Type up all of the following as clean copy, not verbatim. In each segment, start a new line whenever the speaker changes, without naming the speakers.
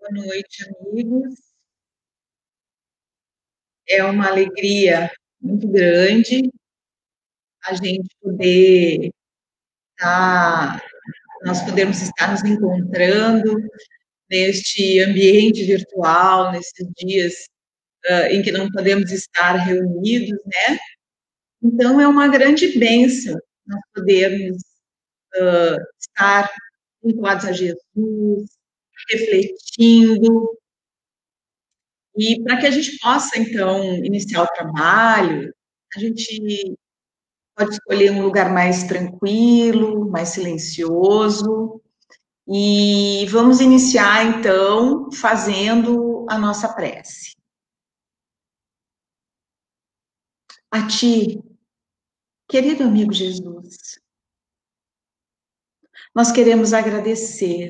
Boa noite, amigos. É uma alegria muito grande a gente poder estar, nós podemos estar nos encontrando neste ambiente virtual, nesses dias em que não podemos estar reunidos, né? Então, é uma grande bênção nós podermos estar vinculados a Jesus, refletindo, e para que a gente possa, então, iniciar o trabalho, a gente pode escolher um lugar mais tranquilo, mais silencioso, e vamos iniciar, então, fazendo a nossa prece. A Ti, querido amigo Jesus, nós queremos agradecer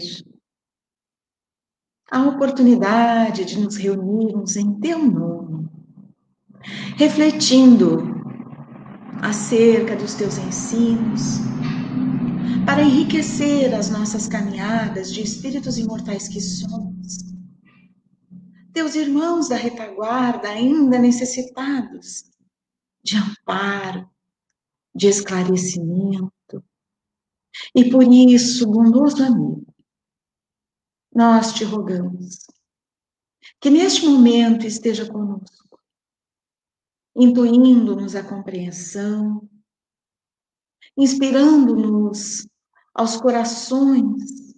a oportunidade de nos reunirmos em Teu nome, refletindo acerca dos Teus ensinos, para enriquecer as nossas caminhadas de espíritos imortais que somos. Teus irmãos da retaguarda ainda necessitados de amparo, de esclarecimento. E por isso, bondoso amigo, nós te rogamos que neste momento esteja conosco, intuindo-nos a compreensão, inspirando-nos aos corações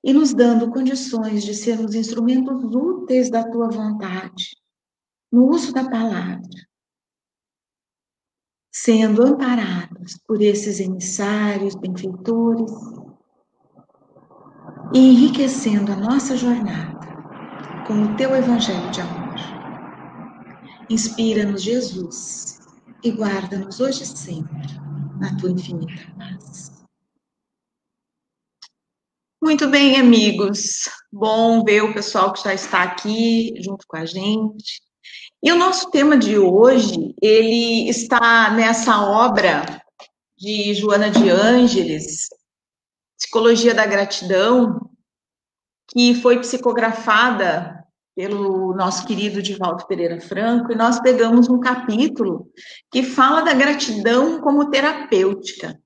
e nos dando condições de sermos instrumentos úteis da tua vontade, no uso da palavra, sendo amparados por esses emissários, benfeitores, e enriquecendo a nossa jornada com o teu evangelho de amor. Inspira-nos, Jesus, e guarda-nos hoje e sempre na tua infinita paz. Muito bem, amigos. Bom ver o pessoal que já está aqui junto com a gente. E o nosso tema de hoje, ele está nessa obra de Joana de Ângeles, Psicologia da Gratidão, que foi psicografada pelo nosso querido Divaldo Pereira Franco, e nós pegamos um capítulo que fala da gratidão como terapêutica.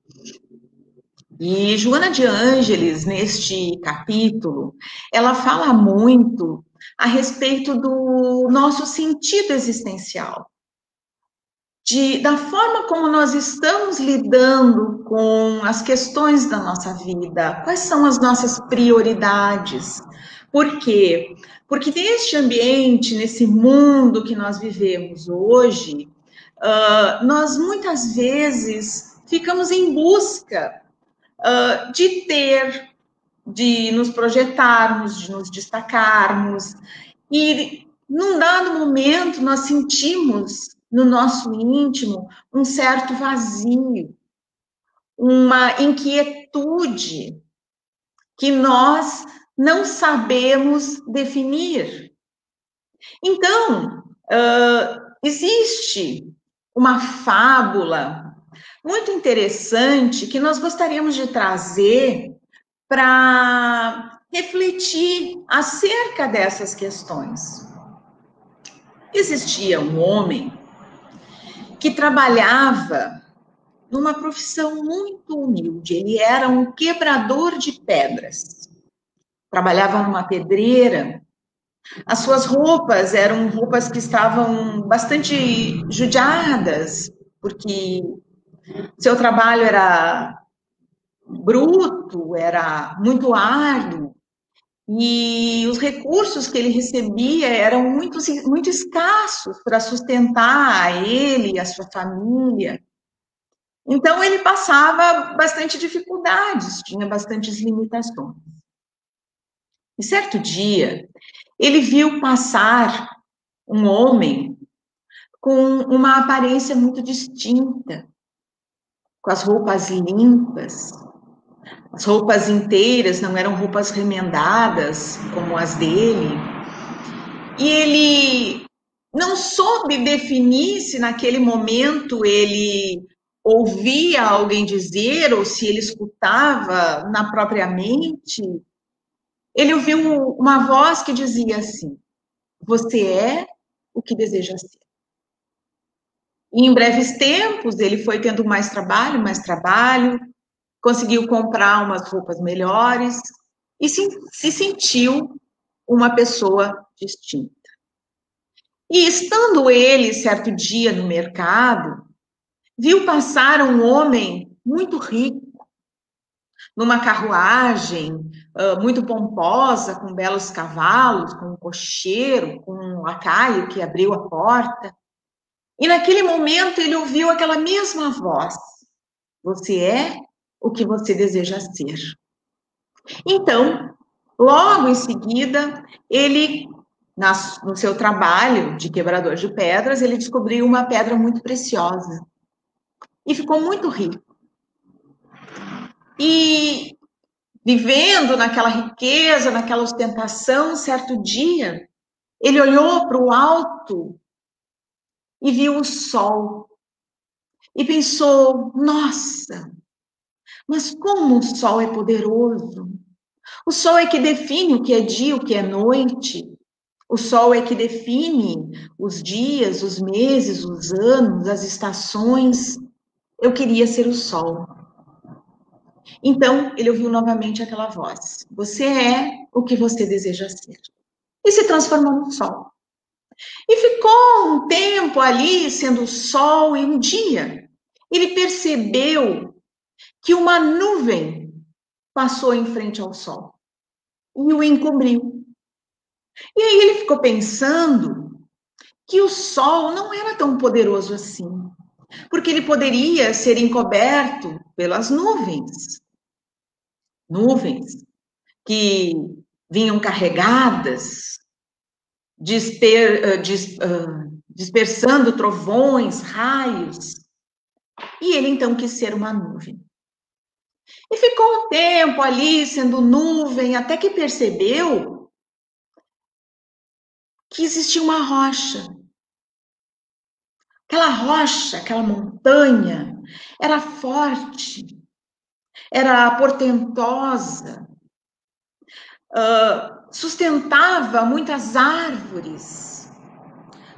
E Joana de Ângeles, neste capítulo, ela fala muito a respeito do nosso sentido existencial, da forma como nós estamos lidando com as questões da nossa vida, quais são as nossas prioridades. Por quê? Porque neste ambiente, nesse mundo que nós vivemos hoje, nós muitas vezes ficamos em busca de ter, de nos projetarmos, de nos destacarmos, e num dado momento nós sentimos no nosso íntimo um certo vazio, uma inquietude que nós não sabemos definir. Então, existe uma fábula muito interessante que nós gostaríamos de trazer para refletir acerca dessas questões. Existia um homem que trabalhava numa profissão muito humilde. Ele era um quebrador de pedras. Trabalhava numa pedreira. As suas roupas eram roupas que estavam bastante judiadas, porque seu trabalho era bruto, era muito árduo, e os recursos que ele recebia eram muito escassos para sustentar a ele e a sua família. Então, ele passava bastante dificuldades, tinha bastantes limitações. E certo dia, ele viu passar um homem com uma aparência muito distinta, com as roupas limpas, as roupas inteiras, não eram roupas remendadas como as dele. E ele não soube definir se naquele momento ele ouvia alguém dizer ou se ele escutava na própria mente ele ouviu uma voz que dizia assim: você é o que deseja ser. E em breves tempos, ele foi tendo mais trabalho, conseguiu comprar umas roupas melhores e se sentiu uma pessoa distinta. E estando ele, certo dia, no mercado, viu passar um homem muito rico, numa carruagem muito pomposa, com belos cavalos, com um cocheiro, com um lacaio que abriu a porta. E naquele momento ele ouviu aquela mesma voz: você é o que você deseja ser. Então, logo em seguida, ele, no seu trabalho de quebrador de pedras, ele descobriu uma pedra muito preciosa e ficou muito rico. E vivendo naquela riqueza, naquela ostentação, certo dia, ele olhou para o alto e viu o sol. E pensou: nossa, mas como o sol é poderoso! O sol é que define o que é dia, o que é noite. O sol é que define os dias, os meses, os anos, as estações. Eu queria ser o sol. Então, ele ouviu novamente aquela voz: você é o que você deseja ser. E se transformou no sol. E ficou um tempo ali sendo o sol, e um dia ele percebeu que uma nuvem passou em frente ao sol e o encobriu. E aí ele ficou pensando que o sol não era tão poderoso assim, porque ele poderia ser encoberto pelas nuvens. Nuvens que vinham carregadas, dispersando trovões, raios. E ele então quis ser uma nuvem. E ficou um tempo ali sendo nuvem, até que percebeu que existia uma rocha. Aquela rocha, aquela montanha, era forte, era portentosa, sustentava muitas árvores.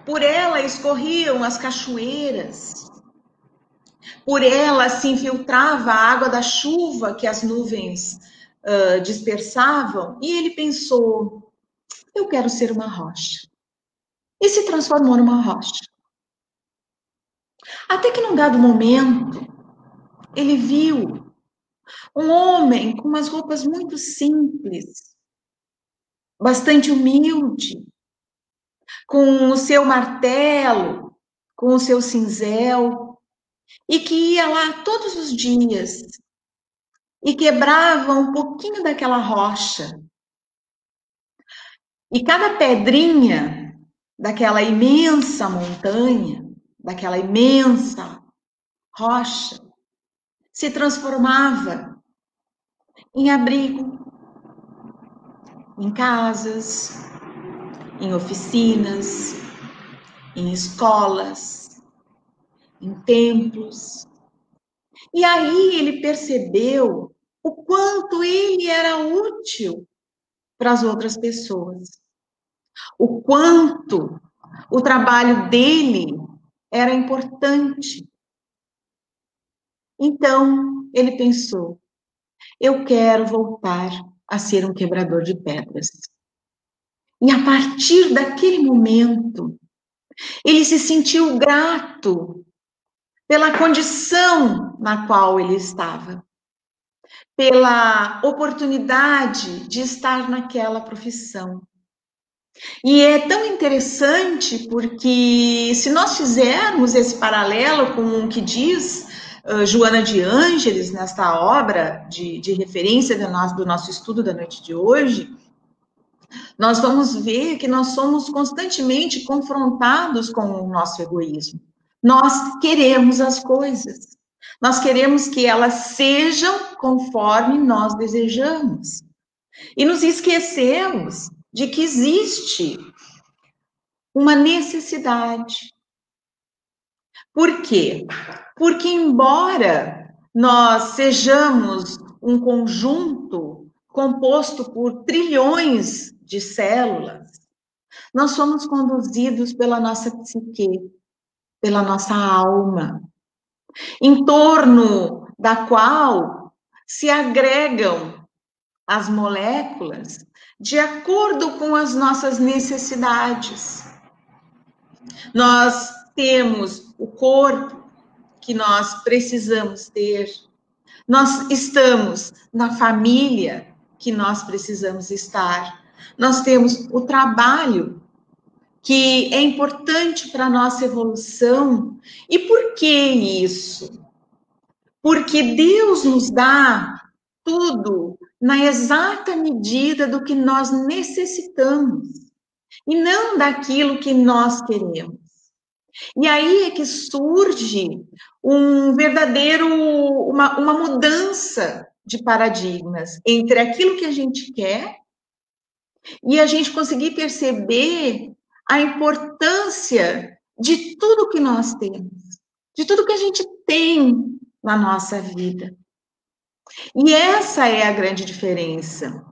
Por ela escorriam as cachoeiras. Por ela se infiltrava a água da chuva que as nuvens dispersavam. E ele pensou: eu quero ser uma rocha. E se transformou numa rocha. Até que num dado momento, ele viu um homem com umas roupas muito simples, bastante humilde, com o seu martelo, com o seu cinzel, e que ia lá todos os dias e quebrava um pouquinho daquela rocha. E cada pedrinha daquela imensa montanha, daquela imensa rocha, se transformava em abrigo, em casas, em oficinas, em escolas, em templos. E aí ele percebeu o quanto ele era útil para as outras pessoas, o quanto o trabalho dele era importante. Então ele pensou: eu quero voltar a ser um quebrador de pedras. E a partir daquele momento, ele se sentiu grato pela condição na qual ele estava, pela oportunidade de estar naquela profissão. E é tão interessante porque, se nós fizermos esse paralelo com o que diz Joana de Ângeles, nesta obra de referência do nosso estudo da noite de hoje, nós vamos ver que nós somos constantemente confrontados com o nosso egoísmo. Nós queremos as coisas. Nós queremos que elas sejam conforme nós desejamos. E nos esquecemos de que existe uma necessidade. Por quê? Porque, embora nós sejamos um conjunto composto por trilhões de células, nós somos conduzidos pela nossa psique, pela nossa alma, em torno da qual se agregam as moléculas de acordo com as nossas necessidades. Nós temos o corpo que nós precisamos ter, nós estamos na família que nós precisamos estar, nós temos o trabalho que é importante para a nossa evolução. E por que isso? Porque Deus nos dá tudo na exata medida do que nós necessitamos, e não daquilo que nós queremos. E aí é que surge uma mudança de paradigmas entre aquilo que a gente quer e a gente conseguir perceber a importância de tudo que nós temos, de tudo que a gente tem na nossa vida. E essa é a grande diferença.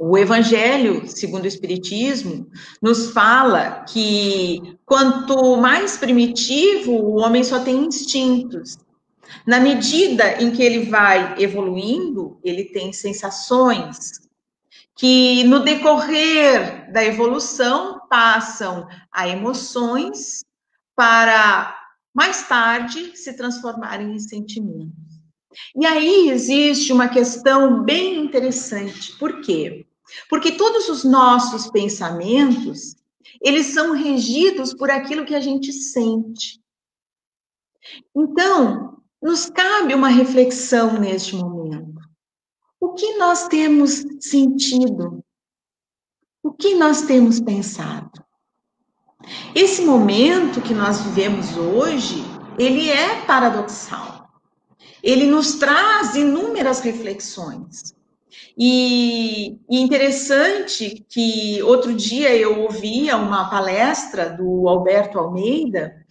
O Evangelho, segundo o Espiritismo, nos fala que quanto mais primitivo, o homem só tem instintos. Na medida em que ele vai evoluindo, ele tem sensações, que no decorrer da evolução passam a emoções para, mais tarde, se transformarem em sentimentos. E aí existe uma questão bem interessante. Por quê? Porque todos os nossos pensamentos, eles são regidos por aquilo que a gente sente. Então, nos cabe uma reflexão neste momento. O que nós temos sentido? O que nós temos pensado? Esse momento que nós vivemos hoje, ele é paradoxal. Ele nos traz inúmeras reflexões. E interessante que outro dia eu ouvia uma palestra do Alberto Almeida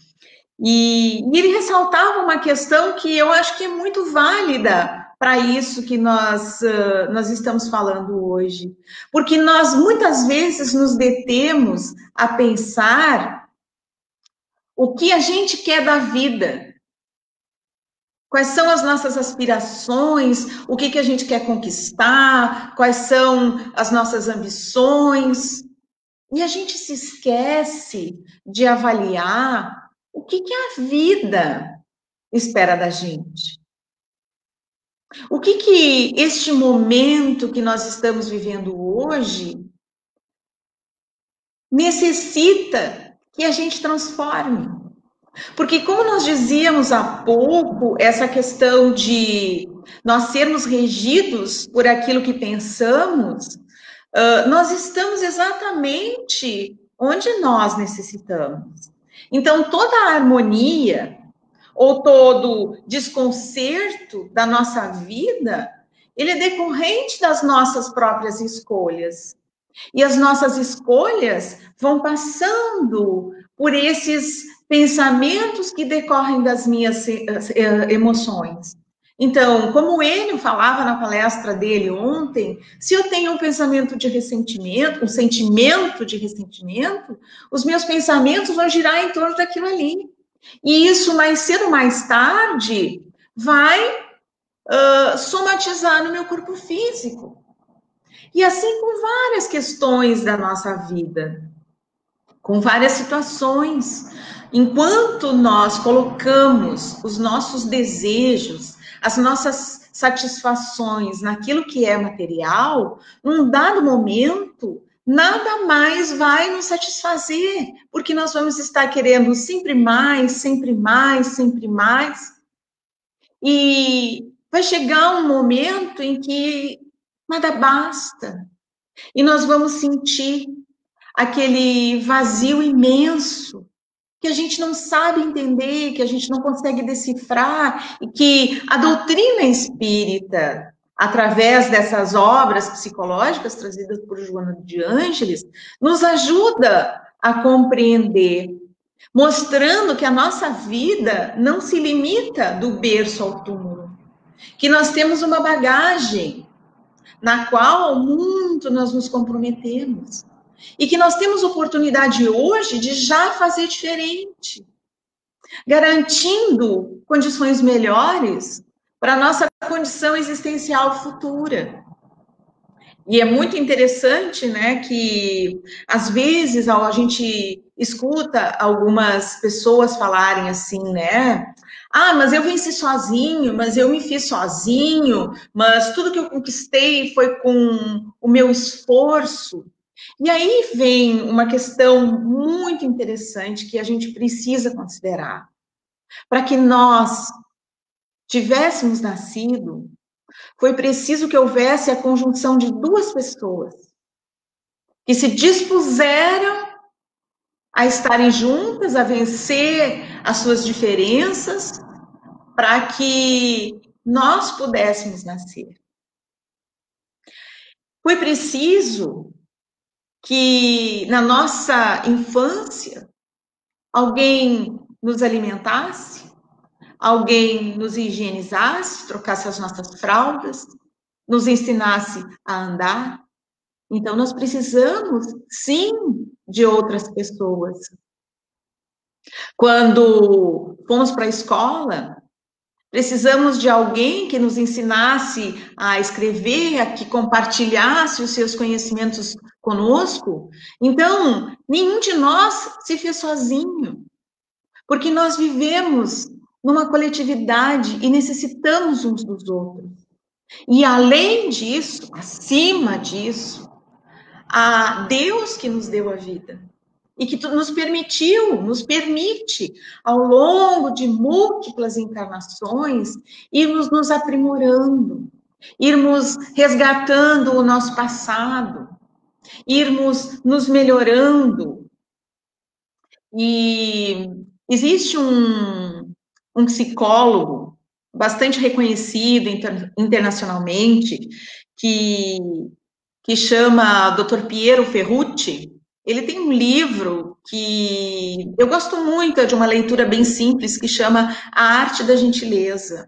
e ele ressaltava uma questão que eu acho que é muito válida para isso que nós estamos falando hoje. Porque nós muitas vezes nos detemos a pensar o que a gente quer da vida. Quais são as nossas aspirações, o que a gente quer conquistar, quais são as nossas ambições. E a gente se esquece de avaliar o que a vida espera da gente. O que este momento que nós estamos vivendo hoje necessita que a gente transforme. Porque, como nós dizíamos há pouco, essa questão de nós sermos regidos por aquilo que pensamos, nós estamos exatamente onde nós necessitamos. Então, toda a harmonia ou todo desconcerto da nossa vida, ele é decorrente das nossas próprias escolhas. E as nossas escolhas vão passando por esses pensamentos que decorrem das minhas emoções. Então, como ele falava na palestra dele ontem, se eu tenho um pensamento de ressentimento, um sentimento de ressentimento, os meus pensamentos vão girar em torno daquilo ali. E isso, mais cedo ou mais tarde, vai somatizar no meu corpo físico. E assim com várias questões da nossa vida, com várias situações. Enquanto nós colocamos os nossos desejos, as nossas satisfações naquilo que é material, num dado momento, nada mais vai nos satisfazer, porque nós vamos estar querendo sempre mais, sempre mais, sempre mais. E vai chegar um momento em que nada basta. E nós vamos sentir aquele vazio imenso que a gente não sabe entender, que a gente não consegue decifrar, e que a doutrina espírita, através dessas obras psicológicas trazidas por Joana de Ângeles, nos ajuda a compreender, mostrando que a nossa vida não se limita do berço ao túmulo, que nós temos uma bagagem na qual muito nós nos comprometemos. E que nós temos oportunidade hoje de já fazer diferente, garantindo condições melhores para a nossa condição existencial futura. E é muito interessante, né, que às vezes a gente escuta algumas pessoas falarem assim, né? Ah, mas eu venci sozinho, mas eu me fiz sozinho, mas tudo que eu conquistei foi com o meu esforço. E aí vem uma questão muito interessante que a gente precisa considerar. Para que nós tivéssemos nascido, foi preciso que houvesse a conjunção de duas pessoas que se dispuseram a estarem juntas, a vencer as suas diferenças, para que nós pudéssemos nascer. Foi preciso que na nossa infância alguém nos alimentasse, alguém nos higienizasse, trocasse as nossas fraldas, nos ensinasse a andar. Então, nós precisamos, sim, de outras pessoas. Quando fomos para a escola, precisamos de alguém que nos ensinasse a escrever, a que compartilhasse os seus conhecimentos conosco. Então, nenhum de nós se fez sozinho, porque nós vivemos numa coletividade e necessitamos uns dos outros. E além disso, acima disso, a Deus que nos deu a vida e que nos permite, ao longo de múltiplas encarnações, irmos nos aprimorando, irmos resgatando o nosso passado, irmos nos melhorando. E existe um psicólogo bastante reconhecido internacionalmente, que chama Dr. Piero Ferrucci. Ele tem um livro que eu gosto muito, é de uma leitura bem simples, que chama A Arte da Gentileza.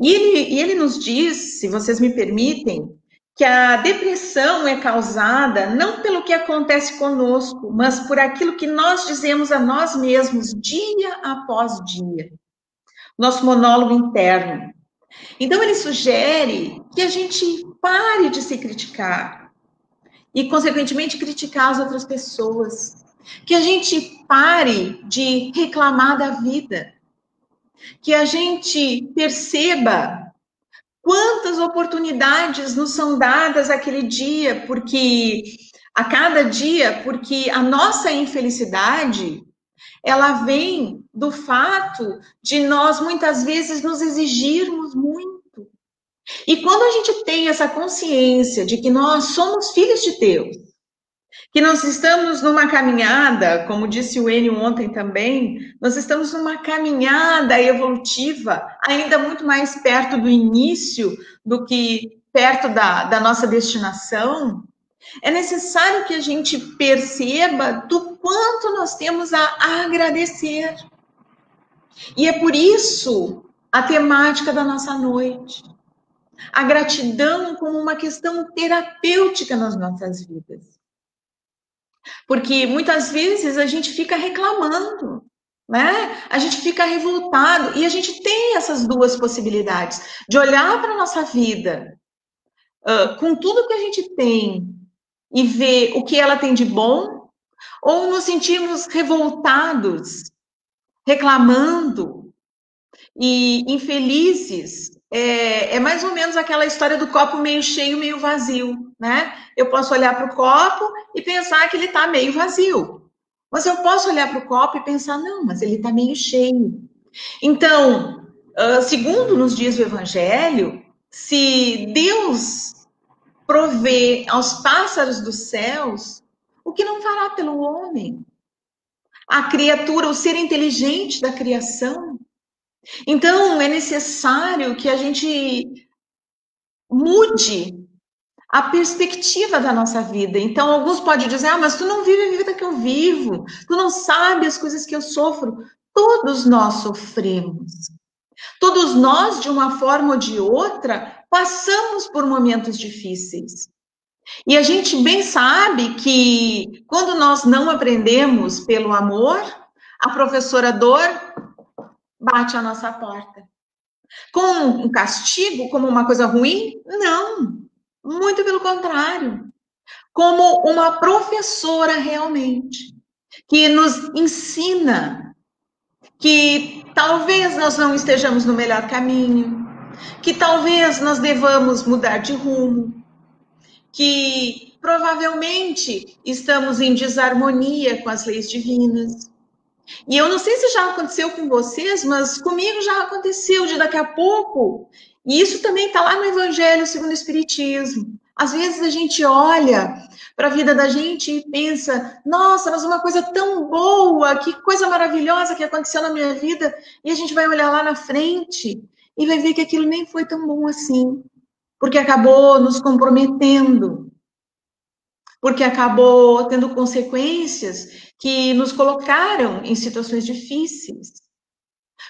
E ele nos diz, se vocês me permitem, que a depressão é causada não pelo que acontece conosco, mas por aquilo que nós dizemos a nós mesmos dia após dia. Nosso monólogo interno. Então, ele sugere que a gente pare de se criticar e, consequentemente, criticar as outras pessoas. Que a gente pare de reclamar da vida. Que a gente perceba quantas oportunidades nos são dadas aquele dia, porque a cada dia, porque a nossa infelicidade, ela vem do fato de nós muitas vezes nos exigirmos muito. E quando a gente tem essa consciência de que nós somos filhos de Deus, que nós estamos numa caminhada, como disse o Enio ontem também, nós estamos numa caminhada evolutiva, ainda muito mais perto do início do que perto da nossa destinação. É necessário que a gente perceba do quanto nós temos a agradecer. E é por isso a temática da nossa noite. A gratidão como uma questão terapêutica nas nossas vidas. Porque muitas vezes a gente fica reclamando, né? A gente fica revoltado e a gente tem essas duas possibilidades de olhar para a nossa vida com tudo que a gente tem e ver o que ela tem de bom, ou nos sentirmos revoltados, reclamando e infelizes. É mais ou menos aquela história do copo meio cheio, meio vazio, né? Eu posso olhar para o copo e pensar que ele está meio vazio. Mas eu posso olhar para o copo e pensar, não, mas ele está meio cheio. Então, segundo nos diz o Evangelho, se Deus provê aos pássaros dos céus, o que não fará pelo homem? A criatura, o ser inteligente da criação. Então, é necessário que a gente mude a perspectiva da nossa vida. Então, alguns podem dizer, mas tu não vive a vida que eu vivo, tu não sabe as coisas que eu sofro. Todos nós sofremos. Todos nós, de uma forma ou de outra, passamos por momentos difíceis. E a gente bem sabe que quando nós não aprendemos pelo amor, a professora dor bate à nossa porta. Com um castigo, como uma coisa ruim? Não, muito pelo contrário. Como uma professora realmente, que nos ensina que talvez nós não estejamos no melhor caminho, que talvez nós devamos mudar de rumo, que provavelmente estamos em desarmonia com as leis divinas. E eu não sei se já aconteceu com vocês, mas comigo já aconteceu de daqui a pouco. E isso também está lá no Evangelho segundo o Espiritismo. Às vezes a gente olha para a vida da gente e pensa, nossa, mas uma coisa tão boa, que coisa maravilhosa que aconteceu na minha vida. E a gente vai olhar lá na frente e vai ver que aquilo nem foi tão bom assim. Porque acabou nos comprometendo, porque acabou tendo consequências que nos colocaram em situações difíceis.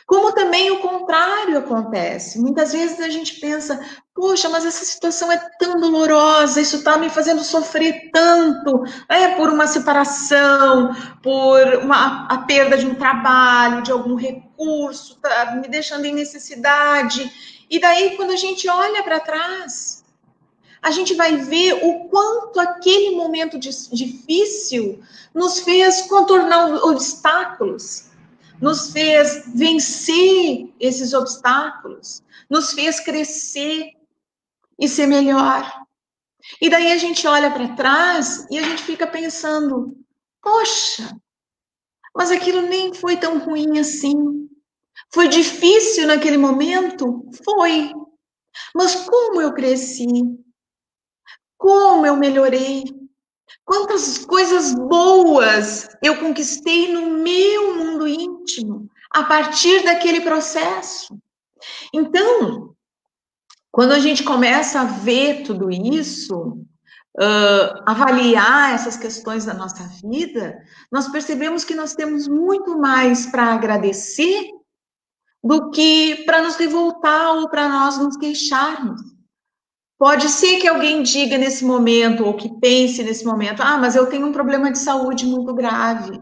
Como também o contrário acontece. Muitas vezes a gente pensa, poxa, mas essa situação é tão dolorosa, isso está me fazendo sofrer tanto, por uma separação, por a perda de um trabalho, de algum recurso, tá me deixando em necessidade. E daí, quando a gente olha para trás, a gente vai ver o quanto aquele momento difícil nos fez contornar obstáculos, nos fez vencer esses obstáculos, nos fez crescer e ser melhor. E daí a gente olha para trás e a gente fica pensando, poxa, mas aquilo nem foi tão ruim assim. Foi difícil naquele momento? Foi. Mas como eu cresci? Como eu melhorei? Quantas coisas boas eu conquistei no meu mundo íntimo a partir daquele processo. Então, quando a gente começa a ver tudo isso, avaliar essas questões da nossa vida, nós percebemos que nós temos muito mais para agradecer do que para nos revoltar ou para nós nos queixarmos. Pode ser que alguém diga nesse momento, ou que pense nesse momento, mas eu tenho um problema de saúde muito grave.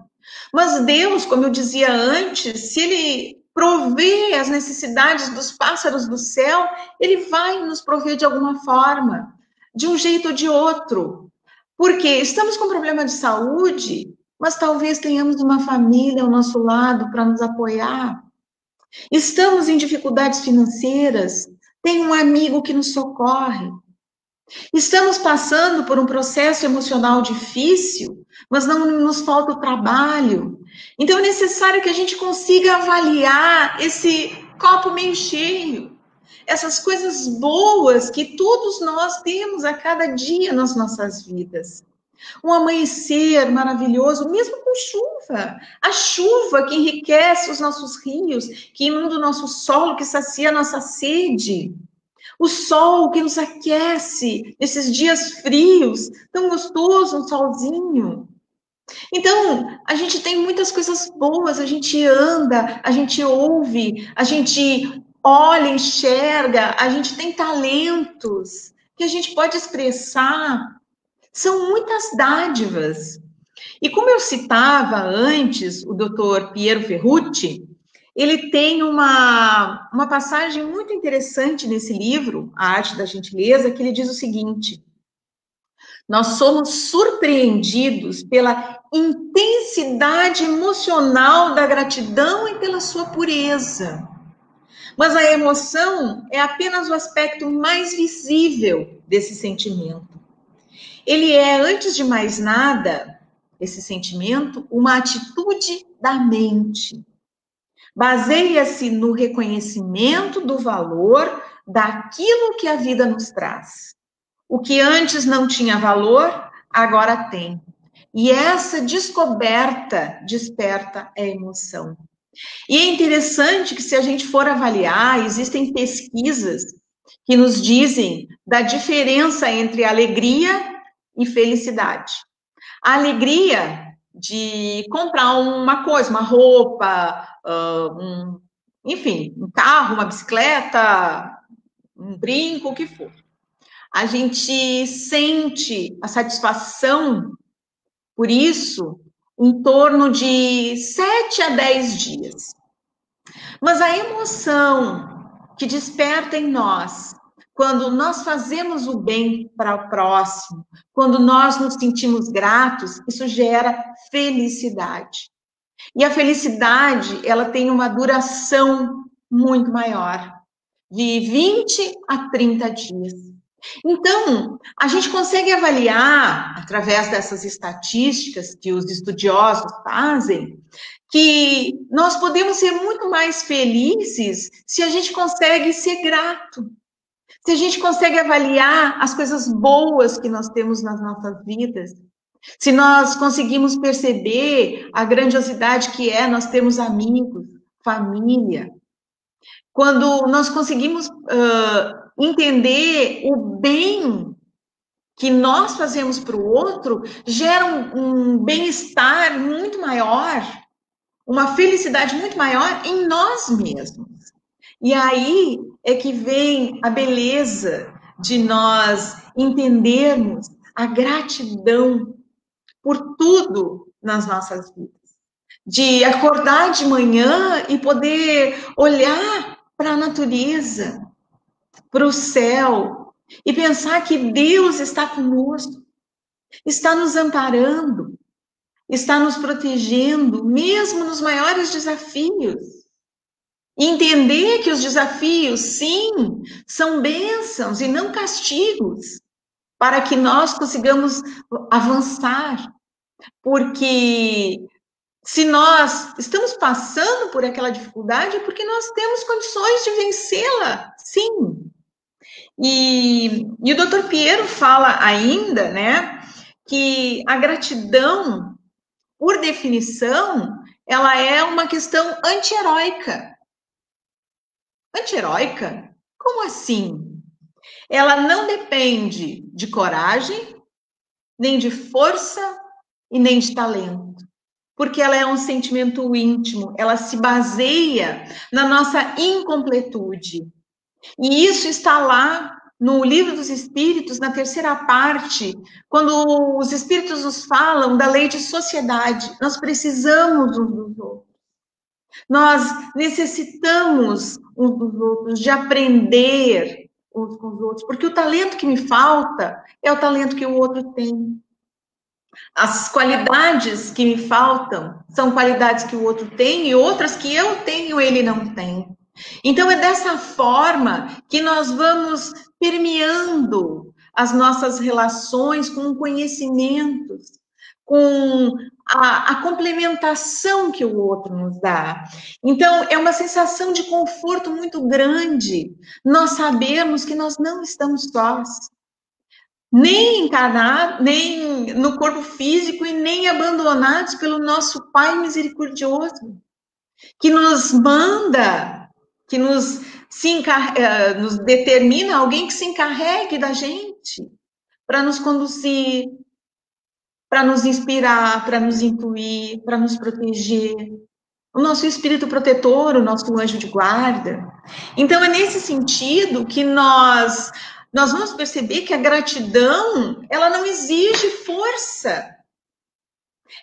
Mas Deus, como eu dizia antes, se Ele prover as necessidades dos pássaros do céu, Ele vai nos prover de alguma forma, de um jeito ou de outro. Porque estamos com problema de saúde, mas talvez tenhamos uma família ao nosso lado para nos apoiar. Estamos em dificuldades financeiras, tem um amigo que nos socorre. Estamos passando por um processo emocional difícil, mas não nos falta o trabalho. Então é necessário que a gente consiga avaliar esse copo meio cheio, essas coisas boas que todos nós temos a cada dia nas nossas vidas. Um amanhecer maravilhoso, mesmo com chuva. A chuva que enriquece os nossos rios, que inunda o nosso solo, que sacia a nossa sede. O sol que nos aquece nesses dias frios, tão gostoso, um solzinho. Então, a gente tem muitas coisas boas, a gente anda, a gente ouve, a gente olha, enxerga, a gente tem talentos que a gente pode expressar. São muitas dádivas. E como eu citava antes, o doutor Piero Ferrucci, ele tem uma passagem muito interessante nesse livro, A Arte da Gentileza, que ele diz o seguinte: nós somos surpreendidos pela intensidade emocional da gratidão e pela sua pureza. Mas a emoção é apenas o aspecto mais visível desse sentimento. Ele é, antes de mais nada, esse sentimento, uma atitude da mente. Baseia-se no reconhecimento do valor daquilo que a vida nos traz. O que antes não tinha valor, agora tem. E essa descoberta desperta a emoção. E é interessante que, se a gente for avaliar, existem pesquisas que nos dizem da diferença entre alegria e felicidade. A alegria de comprar uma coisa, uma roupa, enfim, um carro, uma bicicleta, um brinco, o que for. A gente sente a satisfação por isso em torno de 7 a 10 dias. Mas a emoção que desperta em nós, quando nós fazemos o bem para o próximo, quando nós nos sentimos gratos, isso gera felicidade. E a felicidade, ela tem uma duração muito maior, de 20 a 30 dias. Então, a gente consegue avaliar, através dessas estatísticas que os estudiosos fazem, que nós podemos ser muito mais felizes se a gente consegue ser grato, se a gente consegue avaliar as coisas boas que nós temos nas nossas vidas, se nós conseguimos perceber a grandiosidade que é nós termos amigos, família, quando nós conseguimos entender o bem que nós fazemos para o outro, gera um bem-estar muito maior, uma felicidade muito maior em nós mesmos. E aí é que vem a beleza de nós entendermos a gratidão por tudo nas nossas vidas. De acordar de manhã e poder olhar para a natureza, para o céu, e pensar que Deus está conosco, está nos amparando, está nos protegendo, mesmo nos maiores desafios. E entender que os desafios, sim, são bênçãos e não castigos, para que nós consigamos avançar. Porque se nós estamos passando por aquela dificuldade, é porque nós temos condições de vencê-la, sim. E o Dr. Piero fala ainda, né, que a gratidão, por definição, ela é uma questão anti-heróica. Anti-heróica? Como assim? Ela não depende de coragem, nem de força e nem de talento, porque ela é um sentimento íntimo, ela se baseia na nossa incompletude. E isso está lá no Livro dos Espíritos, na terceira parte, quando os Espíritos nos falam da lei de sociedade. Nós precisamos uns dos outros. Nós necessitamos uns dos outros, de aprender uns com os outros, porque o talento que me falta é o talento que o outro tem. As qualidades que me faltam são qualidades que o outro tem e outras que eu tenho, ele não tem. Então, é dessa forma que nós vamos permeando as nossas relações com conhecimentos, com a complementação que o outro nos dá. Então, é uma sensação de conforto muito grande nós sabermos que nós não estamos sós, nem encarnados, nem no corpo físico e nem abandonados pelo nosso Pai misericordioso, que nos manda, que nos determina alguém que se encarregue da gente, para nos conduzir, para nos inspirar, para nos intuir, para nos proteger. O nosso espírito protetor, o nosso anjo de guarda. Então, é nesse sentido que nós vamos perceber que a gratidão, ela não exige força.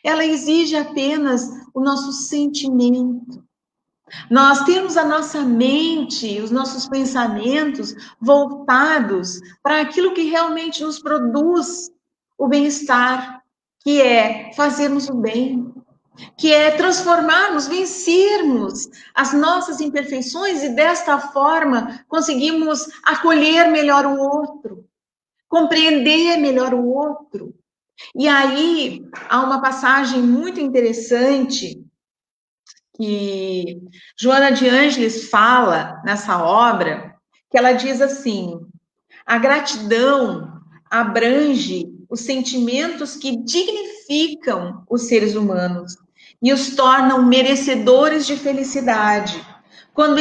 Ela exige apenas o nosso sentimento. Nós temos a nossa mente, os nossos pensamentos voltados para aquilo que realmente nos produz o bem-estar, que é fazermos o bem, que é transformarmos, vencermos as nossas imperfeições e desta forma conseguimos acolher melhor o outro, compreender melhor o outro. E aí há uma passagem muito interessante que Joana de Ângeles fala nessa obra, que ela diz assim: a gratidão abrange os sentimentos que dignificam os seres humanos e os tornam merecedores de felicidade, quando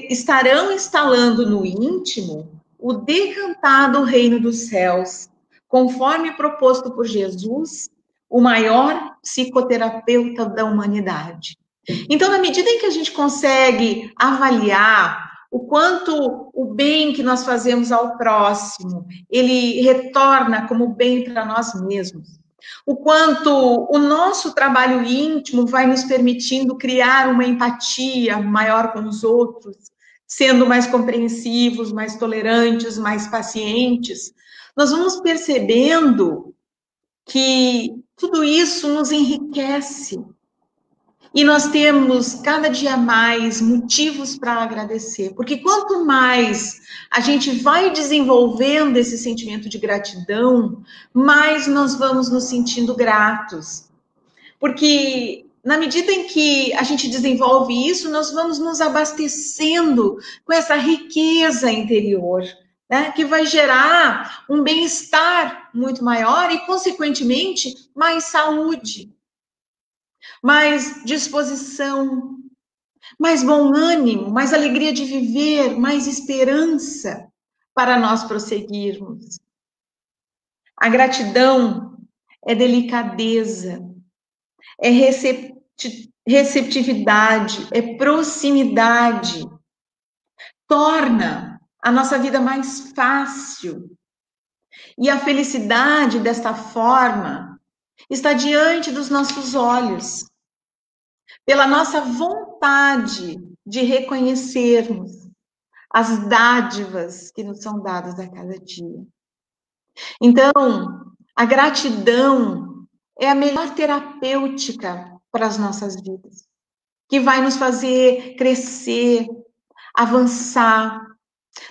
estarão instalando no íntimo o decantado reino dos céus, conforme proposto por Jesus, o maior psicoterapeuta da humanidade. Então, na medida em que a gente consegue avaliar o quanto o bem que nós fazemos ao próximo, ele retorna como bem para nós mesmos. O quanto o nosso trabalho íntimo vai nos permitindo criar uma empatia maior com os outros, sendo mais compreensivos, mais tolerantes, mais pacientes. Nós vamos percebendo que tudo isso nos enriquece. E nós temos cada dia mais motivos para agradecer, porque quanto mais a gente vai desenvolvendo esse sentimento de gratidão, mais nós vamos nos sentindo gratos. Porque na medida em que a gente desenvolve isso, nós vamos nos abastecendo com essa riqueza interior, né, que vai gerar um bem-estar muito maior e, consequentemente, mais saúde, mais disposição, mais bom ânimo, mais alegria de viver, mais esperança para nós prosseguirmos. A gratidão é delicadeza, é receptividade, é proximidade. Torna a nossa vida mais fácil. E a felicidade, desta forma, está diante dos nossos olhos. Pela nossa vontade de reconhecermos as dádivas que nos são dadas a cada dia. Então, a gratidão é a melhor terapêutica para as nossas vidas, que vai nos fazer crescer, avançar,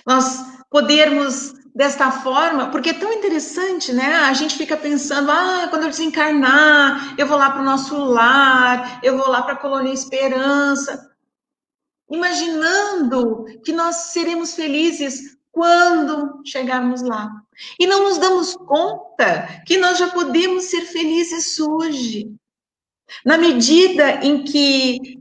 nós podermos desta forma, porque é tão interessante, né? A gente fica pensando, quando eu desencarnar, eu vou lá para o nosso lar, eu vou lá para a Colônia Esperança, imaginando que nós seremos felizes quando chegarmos lá. E não nos damos conta que nós já podemos ser felizes hoje. Na medida em que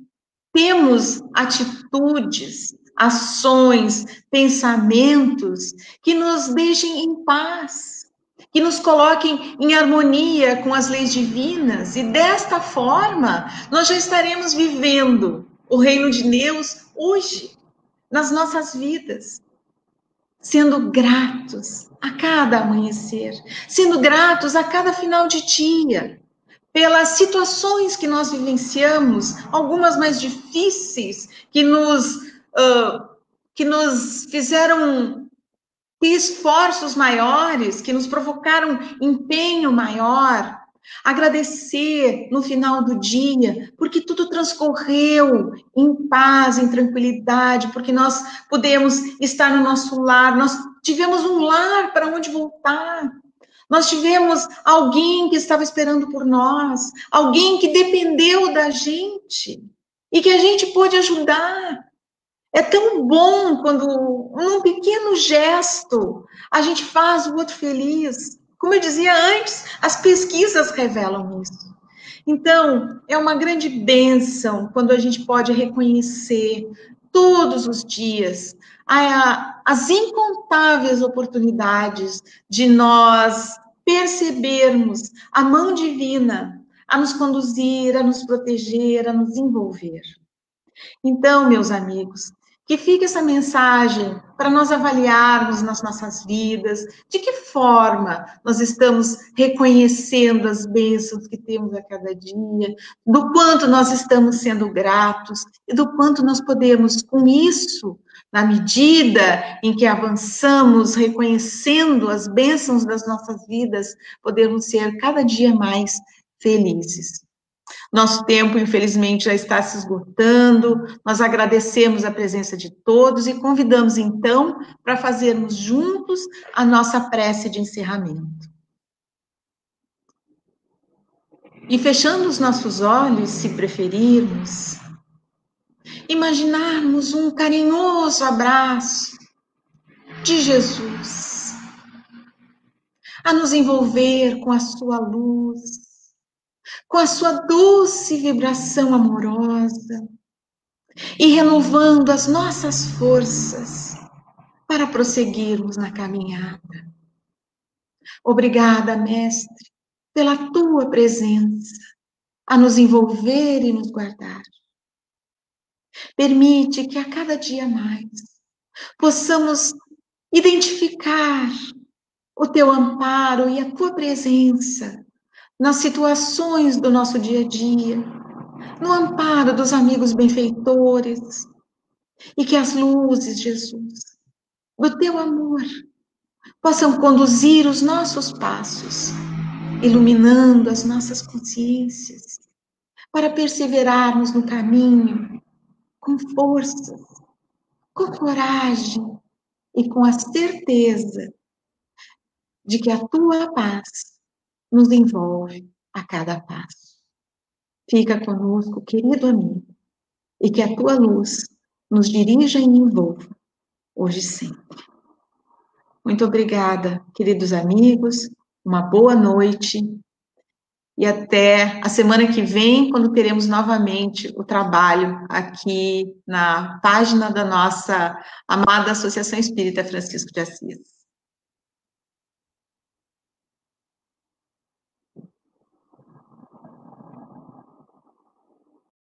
temos atitudes, ações, pensamentos que nos deixem em paz, que nos coloquem em harmonia com as leis divinas, e desta forma nós já estaremos vivendo o reino de Deus hoje, nas nossas vidas, sendo gratos a cada amanhecer, sendo gratos a cada final de dia, pelas situações que nós vivenciamos, algumas mais difíceis, que nos fizeram ter esforços maiores, que nos provocaram empenho maior. Agradecer no final do dia, porque tudo transcorreu em paz, em tranquilidade, porque nós pudemos estar no nosso lar, nós tivemos um lar para onde voltar. Nós tivemos alguém que estava esperando por nós, alguém que dependeu da gente e que a gente pôde ajudar. É tão bom quando, num pequeno gesto, a gente faz o outro feliz. Como eu dizia antes, as pesquisas revelam isso. Então, é uma grande bênção quando a gente pode reconhecer todos os dias as incontáveis oportunidades de nós percebermos a mão divina a nos conduzir, a nos proteger, a nos envolver. Então, meus amigos, que fique essa mensagem para nós avaliarmos nas nossas vidas, de que forma nós estamos reconhecendo as bênçãos que temos a cada dia, do quanto nós estamos sendo gratos e do quanto nós podemos, com isso, na medida em que avançamos, reconhecendo as bênçãos das nossas vidas, podemos ser cada dia mais felizes. Nosso tempo, infelizmente, já está se esgotando. Nós agradecemos a presença de todos e convidamos, então, para fazermos juntos a nossa prece de encerramento. E fechando os nossos olhos, se preferirmos, imaginarmos um carinhoso abraço de Jesus a nos envolver com a sua luz, com a sua doce vibração amorosa, e renovando as nossas forças para prosseguirmos na caminhada. Obrigada, Mestre, pela tua presença a nos envolver e nos guardar. Permite que a cada dia mais possamos identificar o teu amparo e a tua presença nas situações do nosso dia a dia, no amparo dos amigos benfeitores, e que as luzes, Jesus, do teu amor, possam conduzir os nossos passos, iluminando as nossas consciências, para perseverarmos no caminho com força, com coragem e com a certeza de que a tua paz nos envolve a cada passo. Fica conosco, querido amigo, e que a tua luz nos dirija e envolva, hoje e sempre. Muito obrigada, queridos amigos, uma boa noite e até a semana que vem, quando teremos novamente o trabalho aqui na página da nossa amada Associação Espírita Francisco de Assis.